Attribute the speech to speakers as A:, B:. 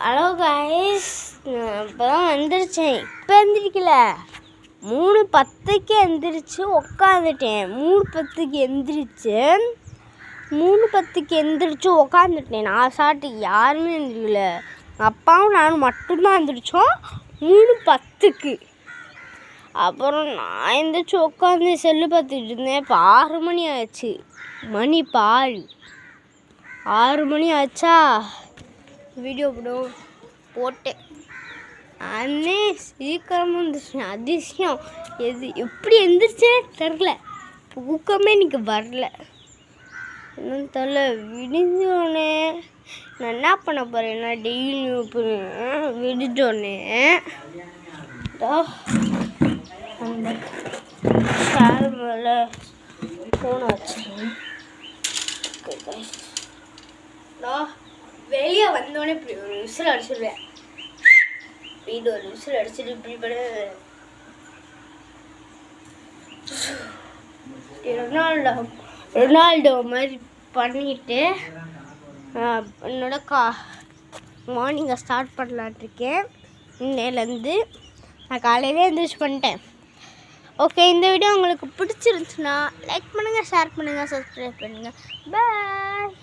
A: Hello guys, நான் இப்போ தான் வந்துருச்சேன். இப்போ எந்திரிக்கல, 3:10க்கு எந்திரிச்சு உக்காந்துட்டேன். 3:10க்கு எந்திரிச்சு உக்காந்துட்டேன். நான் சாப்பிட்டு யாருமே எந்திரிக்கல. அப்பாவும் நானும் மட்டும்தான் எந்திரிச்சோம் 3:10க்கு. அப்புறம் நான் எந்திரிச்சு உட்காந்து செல்லு பார்த்துக்கிட்டு இருந்தேன். இப்போ 6 மணி ஆச்சு. மணி இப்போ 6 மணி ஆச்சா. வீடியோ போட்டேன். அண்ணே சீக்கிரமாக வந்துருச்சு. அதிசயம் எப்படி எந்திரிச்சேன்னு தெரில. தூக்கமே இன்னைக்கு வரல, என்னன்னு தெரில. விடிஞ்சோடனே நான் என்ன பண்ண போகிறேன்னா, டெய்லியும் விடிஞ்சோடனே அந்த ஷேர் மேலே ஃபோனை வச்சுருக்கேன். வெளியே வந்தோடனே இப்படி ஒரு விசில் அடிச்சிடுவேன். இது ஒரு விசில் அடிச்சுட்டு இப்படி ரொனால்டோ மாதிரி பண்ணிட்டு என்னோட மார்னிங்கை ஸ்டார்ட் பண்ணலான்ட்ருக்கேன். இன்னையிலேருந்து நான் காலையிலே எந்திரிச்சு பண்ணிட்டேன். ஓகே, இந்த வீடியோ உங்களுக்கு பிடிச்சிருந்துச்சுன்னா லைக் பண்ணுங்கள், ஷேர் பண்ணுங்கள், சப்ஸ்கிரைப் பண்ணுங்கள். பாய்.